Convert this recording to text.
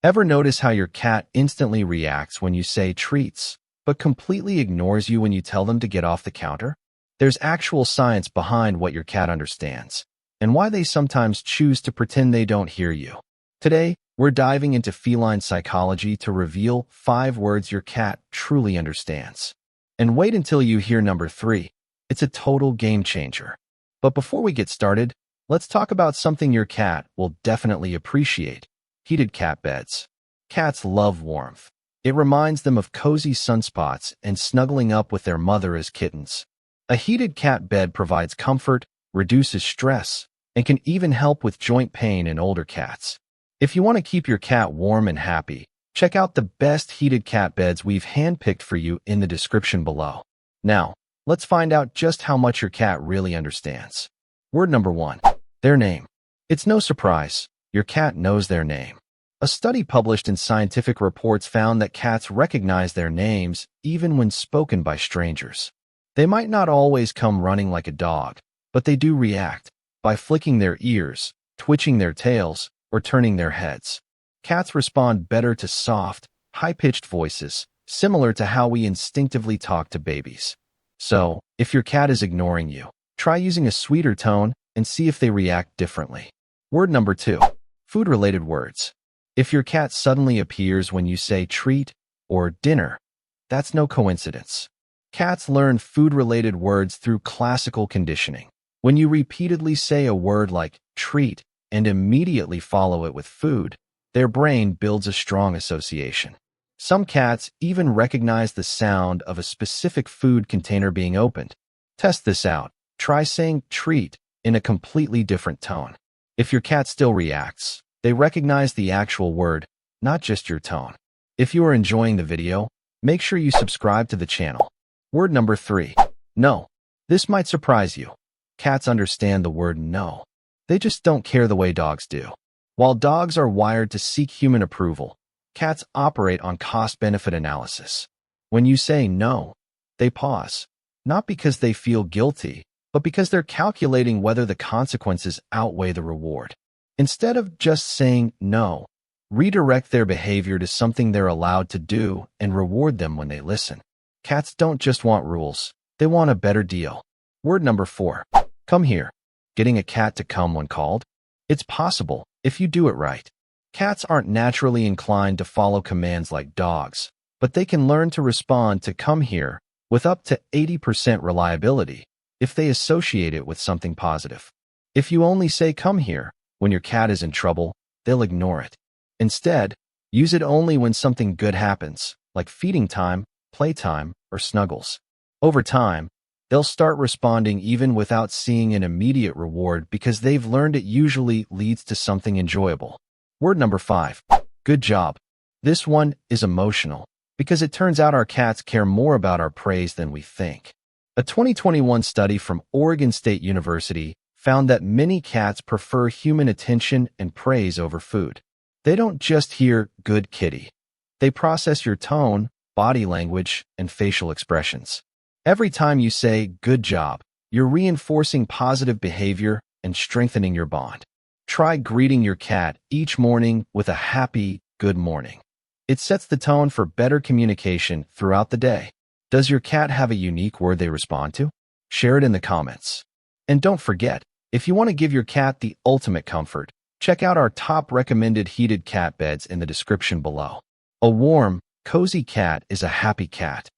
Ever notice how your cat instantly reacts when you say treats, but completely ignores you when you tell them to get off the counter? There's actual science behind what your cat understands, and why they sometimes choose to pretend they don't hear you. Today, we're diving into feline psychology to reveal 5 words your cat truly understands. And wait until you hear number 3. It's a total game changer. But before we get started, let's talk about something your cat will definitely appreciate: heated cat beds. Cats love warmth. It reminds them of cozy sunspots and snuggling up with their mother as kittens. A heated cat bed provides comfort, reduces stress, and can even help with joint pain in older cats. If you want to keep your cat warm and happy, check out the best heated cat beds we've handpicked for you in the description below. Now, let's find out just how much your cat really understands. Word number 1. Their name. It's no surprise, your cat knows their name. A study published in Scientific Reports found that cats recognize their names even when spoken by strangers. They might not always come running like a dog, but they do react by flicking their ears, twitching their tails, or turning their heads. Cats respond better to soft, high-pitched voices, similar to how we instinctively talk to babies. So, if your cat is ignoring you, try using a sweeter tone and see if they react differently. Word number 2. Food-related words. If your cat suddenly appears when you say treat or dinner, that's no coincidence. Cats learn food-related words through classical conditioning. When you repeatedly say a word like treat and immediately follow it with food, their brain builds a strong association. Some cats even recognize the sound of a specific food container being opened. Test this out. Try saying treat in a completely different tone. If your cat still reacts, they recognize the actual word, not just your tone. If you are enjoying the video, make sure you subscribe to the channel. Word number 3. No. This might surprise you. Cats understand the word no. They just don't care the way dogs do. While dogs are wired to seek human approval, cats operate on cost-benefit analysis. When you say no, they pause, not because they feel guilty, but because they're calculating whether the consequences outweigh the reward. Instead of just saying no, redirect their behavior to something they're allowed to do and reward them when they listen. Cats don't just want rules, they want a better deal. Word number 4. Come here. Getting a cat to come when called? It's possible if you do it right. Cats aren't naturally inclined to follow commands like dogs, but they can learn to respond to come here with up to 80% reliability if they associate it with something positive. If you only say come here when your cat is in trouble, they'll ignore it. Instead, use it only when something good happens, like feeding time, playtime, or snuggles. Over time, they'll start responding even without seeing an immediate reward because they've learned it usually leads to something enjoyable. Word number 5. Good job. This one is emotional because it turns out our cats care more about our praise than we think. A 2021 study from Oregon State University found that many cats prefer human attention and praise over food. They don't just hear good kitty. They process your tone, body language, and facial expressions. Every time you say good job, you're reinforcing positive behavior and strengthening your bond. Try greeting your cat each morning with a happy good morning. It sets the tone for better communication throughout the day. Does your cat have a unique word they respond to? Share it in the comments. And don't forget, if you want to give your cat the ultimate comfort, check out our top recommended heated cat beds in the description below. A warm, cozy cat is a happy cat.